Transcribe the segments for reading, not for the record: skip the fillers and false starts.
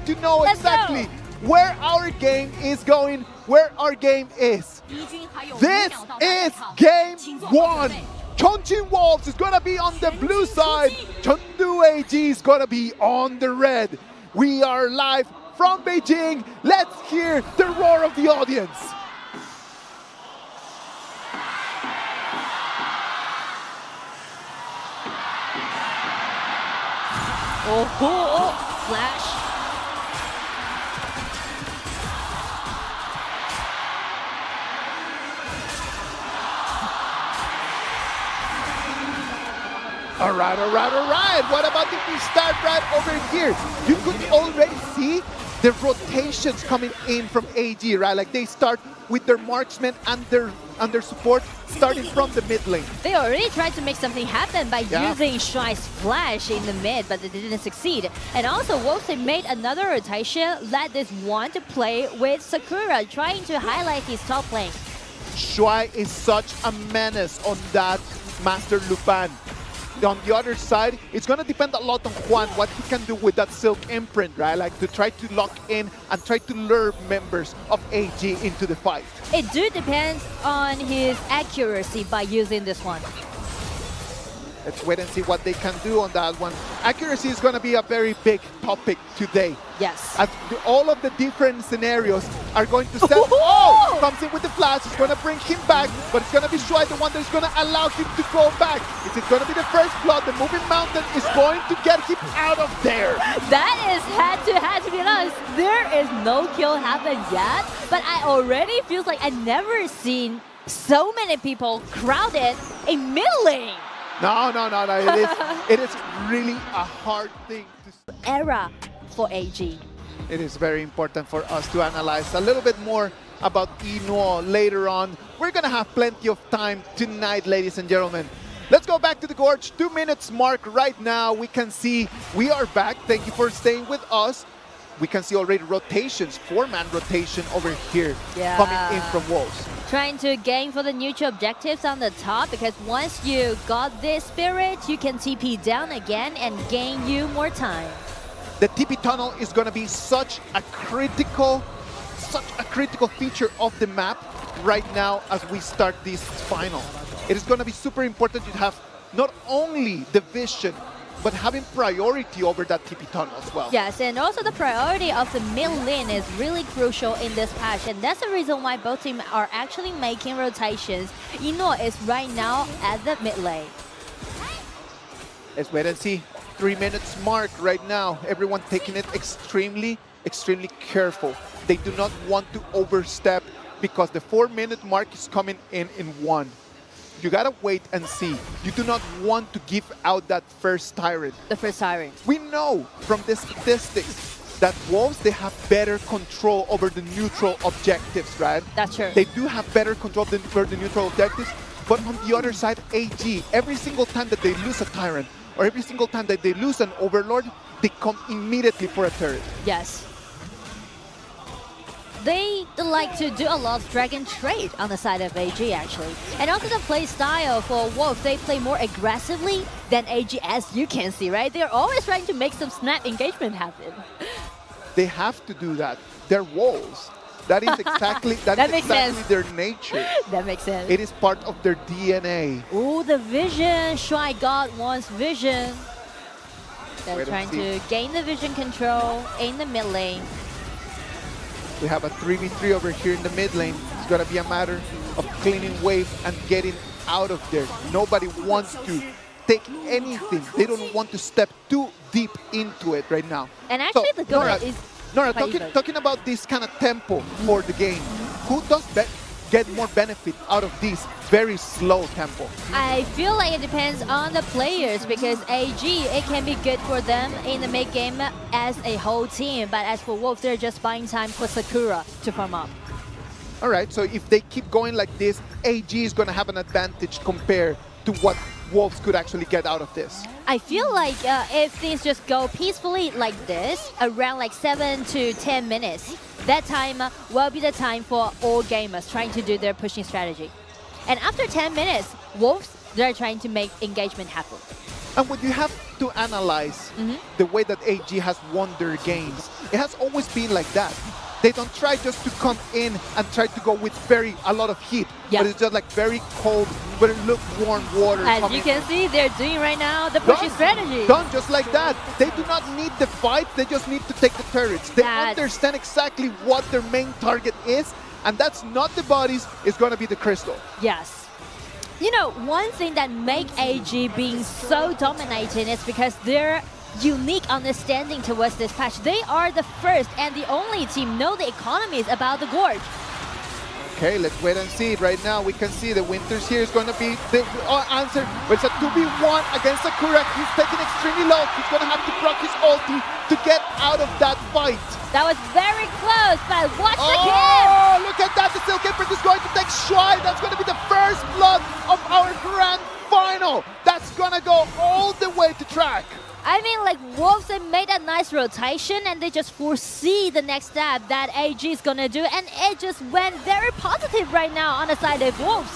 to know exactly where our game is going, where our game is. This is game 1. Chongqing Wolves is gonna be on the blue side. Chengdu AG is gonna be on the red. We are live from Beijing. Let's hear the roar of the audience. Oh, flash. All right. What about if we start right over here? You could already see the rotations coming in from AG, right? Like they start with their marksmen and their support starting from the mid lane. They already tried to make something happen by using Shuai's flash in the mid, but they didn't succeed. And also, Wolves made another rotation, let this one to play with Sakura, trying to highlight his top lane. Shuai is such a menace on that Master Lupin. On the other side, it's going to depend a lot on Juan, what he can do with that Silk imprint, right? Like to try to lock in and try to lure members of AG into the fight. It do depends on his accuracy by using this one. Let's wait and see what they can do on that one. Accuracy is going to be a very big topic today. Yes. As all of the different scenarios are going to set. Oh! Comes in with the flash. It's going to bring him back, but it's going to be Shuai, the one that's going to allow him to go back. Is it going to be the first blood? The moving mountain is going to get him out of there. That is had to be honest. There is no kill happened yet, but I already feels like I never seen so many people crowded in mid lane. No. It is really a hard thing to Era for AG. It is very important for us to analyze a little bit more about Ino later on. We're going to have plenty of time tonight, ladies and gentlemen. Let's go back to the Gorge. 2 minutes mark right now. We can see we are back. Thank you for staying with us. We can see already rotations, 4-man rotation over here coming in from Wolves. Trying to gain for the neutral objectives on the top, because once you got this spirit, you can TP down again and gain you more time. The TP tunnel is going to be such a critical feature of the map right now as we start this final. It is going to be super important to have not only the vision, but having priority over that TP tunnel as well. Yes, and also the priority of the mid lane is really crucial in this patch, and that's the reason why both teams are actually making rotations. Ino is right now at the mid lane. Let's wait and see. 3 minutes mark right now. Everyone taking it extremely careful. They do not want to overstep because the 4-minute mark is coming in 1. You gotta wait and see. You do not want to give out that first tyrant. The first tyrant. We know from the statistics that Wolves, they have better control over the neutral objectives, right? That's true. They do have better control over the neutral objectives, but on the other side, AG, every single time that they lose a tyrant, or every single time that they lose an overlord, they come immediately for a turret. Yes. They like to do a lot of drag and trade on the side of AG, actually. And also the play style for Wolves, they play more aggressively than AG, as you can see, right? They're always trying to make some snap engagement happen. They have to do that. They're Wolves. That is exactly, their nature. That makes sense. It is part of their DNA. Ooh, the vision. Shuai got one's vision. They're trying to gain the vision control in the mid lane. We have a 3v3 over here in the mid lane. It's going to be a matter of cleaning wave and getting out of there. Nobody wants to take anything. They don't want to step too deep into it right now. And actually, the goal is... Nora, talking about this kind of tempo for the game, who does get more benefit out of this very slow tempo? I feel like it depends on the players, because AG, it can be good for them in the mid game as a whole team, but as for Wolves, they're just buying time for Sakura to farm up. All right, so if they keep going like this, AG is going to have an advantage compared to what Wolves could actually get out of this. I feel like if things just go peacefully like this, around like 7 to 10 minutes, that time will be the time for all gamers trying to do their pushing strategy. And after 10 minutes, Wolves, they're trying to make engagement happen. And when you have to analyze the way that AG has won their games, it has always been like that. They don't try just to come in and try to go with a lot of heat, Yeah. but it's just like very cold, very lukewarm water. As coming you can in. see, they're doing right now the pushing strategy. Done just like that. They do not need the fight, they just need to take the turrets. They That's- understand exactly what their main target is, and that's not the bodies, it's gonna be the crystal. Yes. You know, one thing that make AG being so dominating is because their unique understanding towards this patch. They are the first and the only team know the economies about the Gorge. Okay, let's wait and see. Right now, we can see the Winters here is going to be the answer. But it's a 2v1 against Sakura. He's taking extremely low. He's going to have to proc his ulti to get out of that fight. That was very close, but watch the kill! Oh, look at that. The Silk Imprint is going to take Shuai. That's going to be the first blood of our grand final. That's going to go all the way to track. I mean, like, Wolves, they made a nice rotation and they just foresee the next step that AG is gonna do, and it just went very positive right now on the side of Wolves.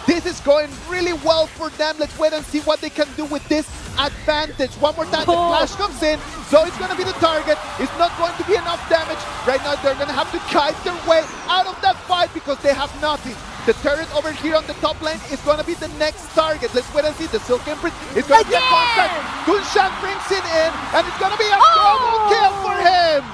This is going really well for them. Let's wait and see what they can do with this advantage. One more time, the flash comes in. So it's going to be the target. It's not going to be enough damage. Right now, they're going to have to kite their way out of that fight because they have nothing. The turret over here on the top lane is going to be the next target. Let's wait and see. The Silk Imprint is going to be a contact. Kunshan brings it in, and it's going to be a double kill for him.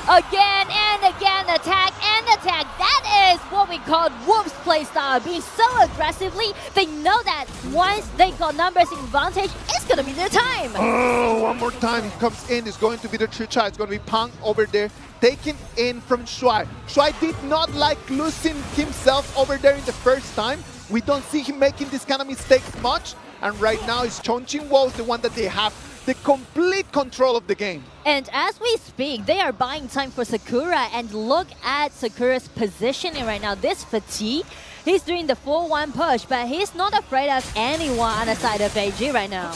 Again and again, attack and attack. That is what we call Wolves playstyle. Being so aggressively, they know that once they got numbers in advantage, it's gonna be their time. Oh, one more time. He comes in. It's going to be the Chucha. It's going to be Pang over there, taken in from Shuai. Shuai did not like losing himself over there in the first time. We don't see him making this kind of mistakes much. And right now, it's Chongqing Wolves, the one that they have the complete control of the game. And as we speak, they are buying time for Sakura, and look at Sakura's positioning right now. This fatigue, he's doing the 4-1 push, but he's not afraid of anyone on the side of AG right now.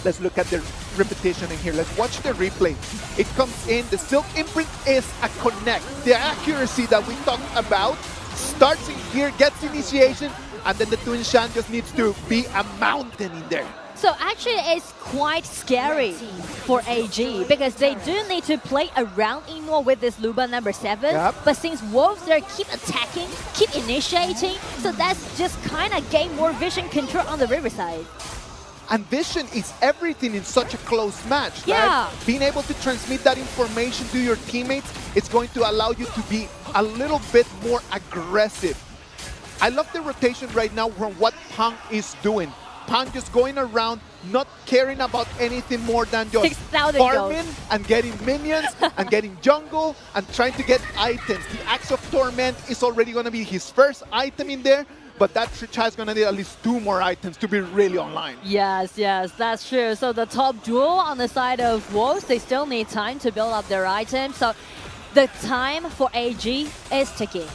Let's look at the repetition in here. Let's watch the replay. It comes in, the Silk Imprint is a connect. The accuracy that we talked about starts in here, gets initiation, and then the Twin Shan just needs to be a mountain in there. So actually it's quite scary for AG because they do need to play around Inno with this Luba number 7. Yep. But since Wolves, they keep attacking, keep initiating, so that's just kind of gain more vision control on the Riverside. And vision is everything in such a close match, Yeah. right? Being able to transmit that information to your teammates, it's going to allow you to be a little bit more aggressive. I love the rotation right now from what Pang is doing. Pang just going around, not caring about anything more than just 6,000 farming gold. and getting minions and getting jungle and trying to get items. The Axe of Torment is already going to be his first item in there, but that Tricha is going to need at least 2 more items to be really online. Yes, that's true. So the top duel on the side of Wolves, they still need time to build up their items. So the time for AG is ticking.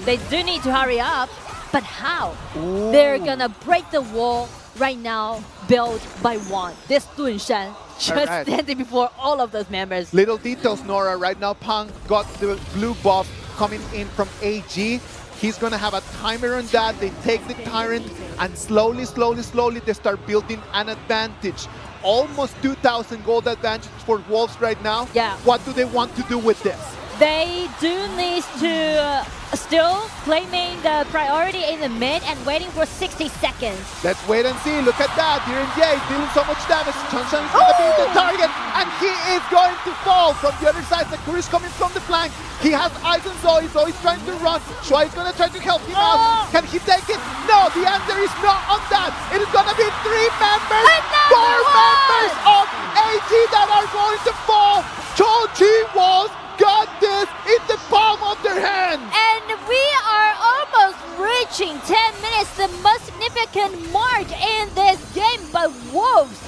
They do need to hurry up, but how? Ooh. They're gonna break the wall right now, build by one. This Dun Shan just Alright. standing before all of those members. Little details, Nora. Right now, Pang got the blue buff coming in from AG. He's going to have a timer on that. They take the Tyrant and slowly, they start building an advantage. Almost 2,000 gold advantage for Wolves right now. Yeah. What do they want to do with this? They do need to still claiming the priority in the mid and waiting for 60 seconds. Let's wait and see. Look at that. Here in Jay dealing so much damage. Chanshan is going to be the target, and he is going to fall from the other side. Sakura is coming from the flank. He has eyes on Zoe. Zoe's trying to run. Shuai is going to try to help him out. Can he take it? No, the answer is no on that. It is going to be 3 members, 4 members of AG that are going to fall. Chongqing Wolves got this in the palm of their hand. And we are almost reaching 10 minutes, the most significant mark in this game. But Wolves,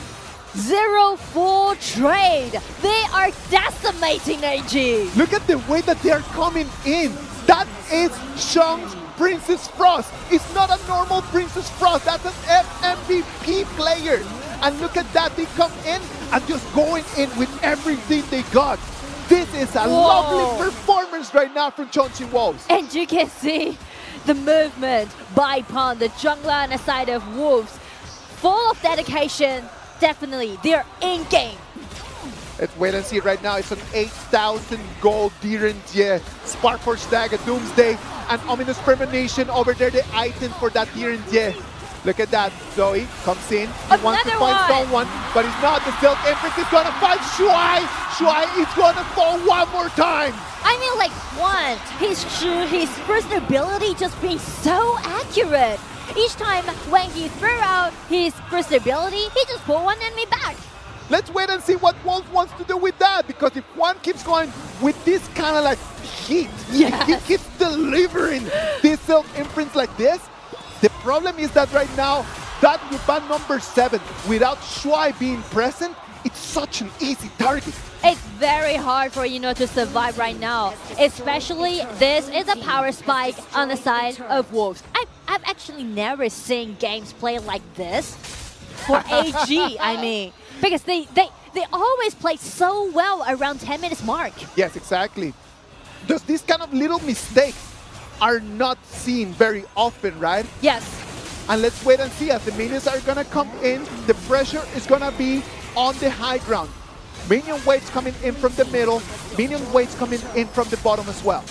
0-4 trade. They are decimating AG. Look at the way that they are coming in. That is Shang's Princess Frost. It's not a normal Princess Frost. That's an FMVP player. And look at that. They come in and just going in with everything they got. This is a lovely performance right now from Chongqing Wolves. And you can see the movement by Pang, the jungler on the side of Wolves. Full of dedication, definitely. They're in game. Let's wait and see. Right now, it's an 8,000 gold Direntje, Spark Force Dagger, Doomsday, and Ominous Premonition over there, the item for that Direntje. Look at that. Zoe comes in. He wants to find someone, but he's not. The Silk Empress is going to find Shuai. Shuai is going to fall one more time. I mean, like, one, his first ability just being so accurate. Each time when he threw out his first ability, he just pulled one enemy back. Let's wait and see what Wolf wants to do with that, because if one keeps going with this kind of like heat, if he keeps delivering this Silk Imprint like this, the problem is that right now, that Ruban number 7, without Shuai being present, it's such an easy target. It's very hard for to survive right now, especially this is a power spike on the side of Wolves. I've actually never seen games play like this for AG, I mean, because they always play so well around 10 minutes mark. Yes, exactly. Just these kind of little mistakes are not seen very often, right? Yes. And let's wait and see. As the minions are going to come in, the pressure is going to be on the high ground. Minion waves coming in from the middle, minion waves coming in from the bottom as well.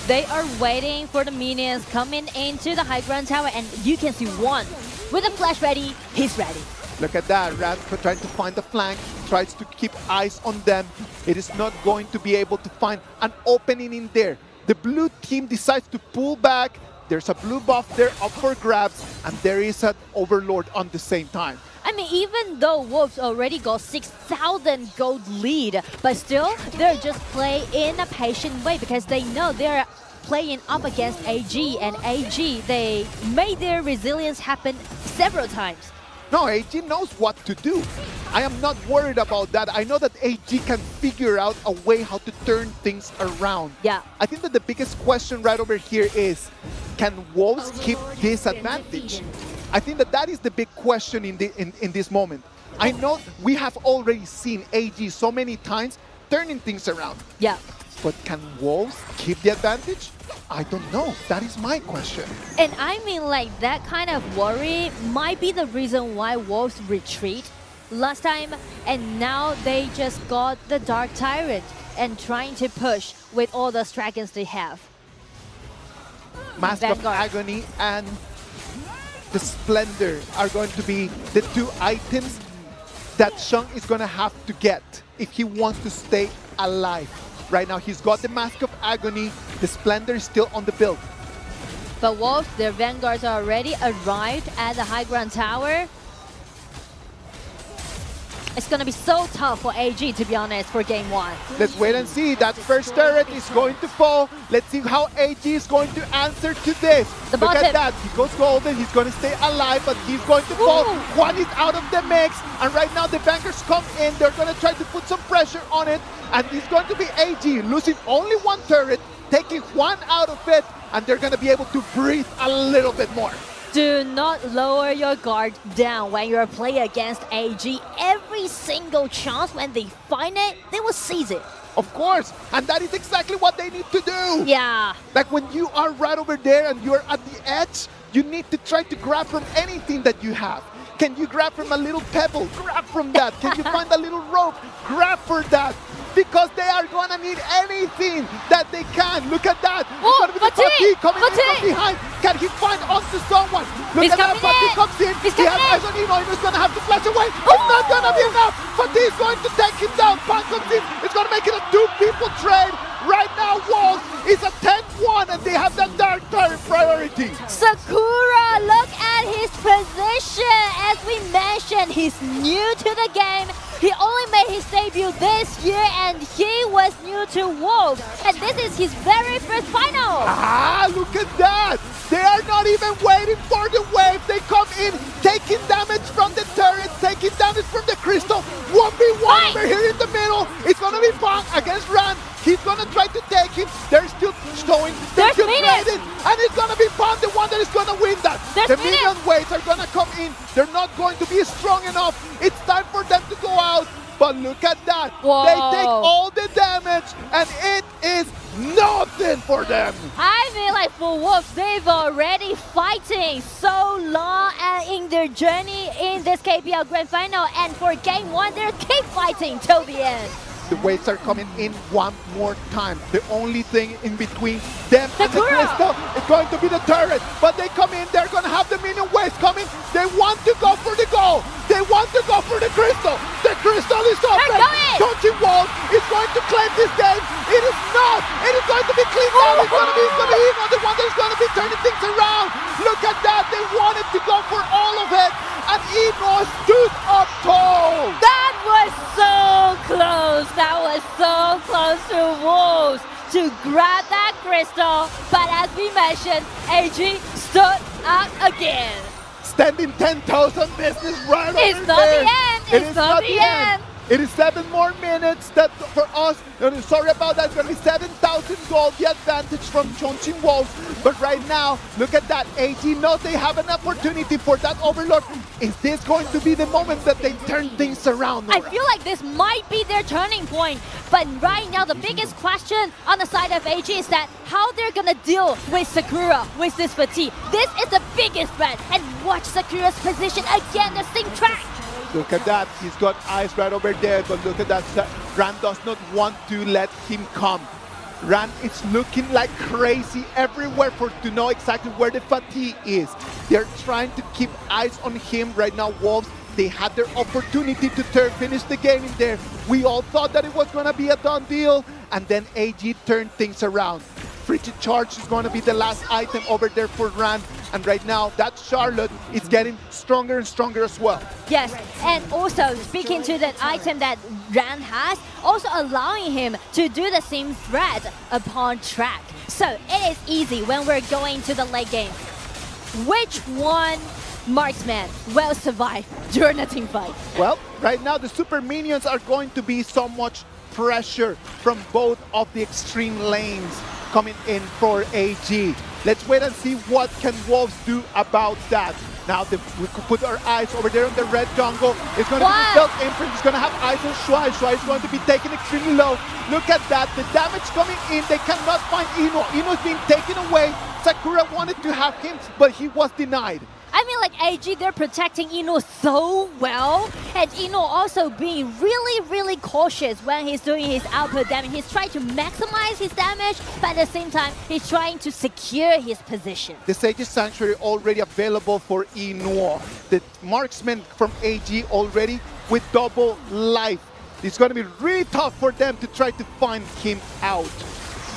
They are waiting for the minions coming into the high ground tower, and you can see one with a flash ready, he's ready. Look at that, Radko trying to find the flank, tries to keep eyes on them. It is not going to be able to find an opening in there. The blue team decides to pull back. There's a blue buff there up for grabs, and there is an Overlord on the same time. I mean, even though Wolves already got 6,000 gold lead, but still, they're just playing in a patient way because they know they're playing up against AG, and AG, they made their resilience happen several times. No, AG knows what to do. I am not worried about that. I know that AG can figure out a way how to turn things around. Yeah. I think that the biggest question right over here is, can Wolves keep this advantage? I think that that is the big question in this moment. I know we have already seen AG so many times turning things around. Yeah. But can Wolves keep the advantage? I don't know. That is my question. And I mean, like, that kind of worry might be the reason why Wolves retreat last time, and now they just got the Dark Tyrant and trying to push with all the dragons they have. Mask of Agony and the Splendor are going to be the two items that Shang is going to have to get if he wants to stay alive. Right now, he's got the Mask of Agony. The Splendor is still on the build. But Wolves, their Vanguards are already arrived at the high ground tower. It's going to be so tough for AG, to be honest, for game one. Let's wait and see. That first turret is going to fall. Let's see how AG is going to answer to this. The Look bottom. at that. He goes golden. He's going to stay alive, but he's going to fall. One is out of the mix. And right now, the Vanguards come in. They're going to try to put some pressure on it. And it's going to be AG losing only one turret, taking one out of it. And they're going to be able to breathe a little bit more. Do not lower your guard down when you're playing against AG. Every single chance when they find it, they will seize it. Of course, and that is exactly what they need to do. Yeah. Like when you are right over there and you're at the edge, you need to try to grab from anything that you have. Can you grab from a little pebble? Grab from that. Can you find a little rope? Grab for that. Because they are going to need anything that they can. Look at that. Oh, Fatih coming in from behind. Can he find onto someone? Look at that. Fatih comes in. He has Agonino. He's going to have to flash away. It's not going to be enough. Fatih is going to take him down. Pan comes in. It's going to make it a two-people trade. Right now, Wolves is a 10-1, and they have that Dark Tyrant priority. Sakura, look at his position. As we mentioned, he's new to the game. He only made his debut this year, and he was new to Wolves. And this is his very first final. Ah, look at that. They are not even waiting for the wave. They come in, taking damage from the turrets, taking damage from the crystal. 1v1 over here in the middle. It's going to be Fang against Ran. He's going to try to take him. They're still showing. They're still trading. And it's going to be Fang, the one that is going to win that. The minion waves are going to come in. They're not going to be strong enough. It's time for them to go out. But look at that. Whoa. They take all the damage, and it is nothing for them. I feel like for Wolves, they've already fighting so long in their journey in this KPL Grand Final. And for game one, they'll keep fighting till the end. The waves are coming in one more time. The only thing in between them and the Sakura! crystal is going to be the turret. But they come in, they're going to have the minion waves coming. They want to go for the goal. They want to go for the crystal. The crystal is open. going! Chongqing Wolves is going to claim this game. It is not. It is going to be cleaned out. It's going to be Eno, the one that is going to be turning things around. Look at that. They wanted to go for all of it. And Eno stood up tall. That was so close. That was so close to Wolves to grab that crystal. But as we mentioned, AG stood up again. Standing 10 toes on business right It's over not there. the end. It It's is not the end. It is 7 more minutes that for us. Sorry about that. It's going to be 7,000 gold. The advantage from Chongqing Wolves. But right now, look at that. AG knows they have an opportunity for that overlord. Is this going to be the moment that they turn things around? I feel like this might be their turning point. But right now, the biggest question on the side of AG is that how they're going to deal with Sakura with this fatigue. This is the biggest threat. And watch Sakura's position again, the same track. Look at that. He's got eyes right over there. But look at that. Ran does not want to let him come. Ran is looking like crazy everywhere to know exactly where the fatigue is. They're trying to keep eyes on him right now, Wolves. They had their opportunity to finish the game in there. We all thought that it was going to be a done deal. And then AG turned things around. Frigid Charge is going to be the last item over there for Ran. And right now, that Charlotte is getting stronger and stronger as well. Yes, and also speaking to that item that Ran has, also allowing him to do the same threat upon track. So it is easy when we're going to the late game. Which one marksman will survive during a team fight? Well, right now the super minions are going to be so much pressure from both of the extreme lanes coming in for AG. Let's wait and see what can Wolves do about that. Now we could put our eyes over there on the red jungle. It's going to be the stealth imprint. It's going to have eyes on Shuai. Shuai is going to be taken extremely low. Look at that. The damage coming in. They cannot find Eno. Eno is being taken away. Sakura wanted to have him, but he was denied. I mean, like AG, they're protecting Eno so well, and Eno also being really cautious when he's doing his output damage. He's trying to maximize his damage, but at the same time, he's trying to secure his position. The Sage's Sanctuary already available for Eno. The marksman from AG already with double life. It's going to be really tough for them to try to find him out.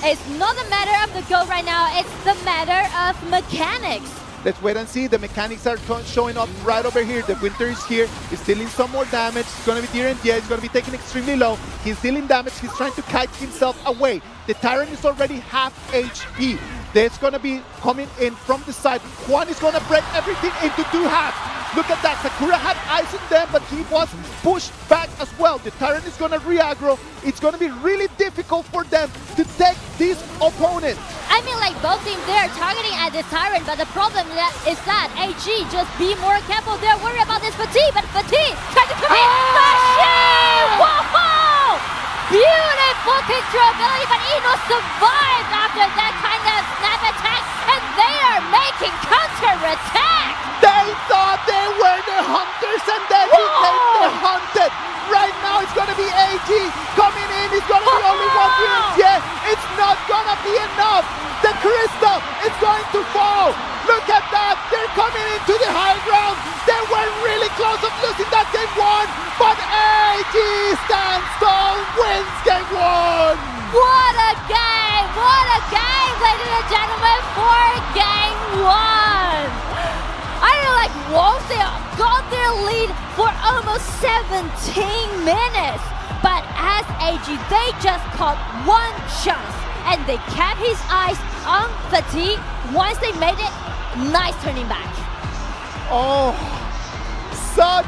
It's not a matter of the goal right now, it's the matter of mechanics. Let's wait and see. The mechanics are showing up right over here. The Winter is here. He's dealing some more damage. It's going to be DRNG. He's going to be taken extremely low. He's dealing damage. He's trying to kite himself away. The Tyrant is already half HP. There's going to be coming in from the side. Juan is going to break everything into two halves. Look at that. Sakura had eyes on them, but he was pushed back as well. The Tyrant is going to re-aggro. It's going to be really difficult for them to take this opponent. I mean, like both teams, they're targeting at this Tyrant, but the problem is that AG just be more careful. They're worried about this Fatigue, but Fatigue trying to come in. Machine! Whoa! Beautiful control ability, but Eno survived after that kind of snap attack, and they are making counter-attack. They thought they were the hunters, and then he came the hunted. Right now it's going to be AG coming in. It's going to be only one DRNG. It's not going to be enough. The crystal is going to fall. Look at that. They're coming into the high ground. They were really close of losing that game one, but AG stands tall, wins game one. What a game! What a game, ladies and gentlemen, for game one. I feel like Wolves, they got their lead for almost 17 minutes. But as AG, they just caught one chance and they kept his eyes on Fatigue. Once they made it, nice turning back. Oh, such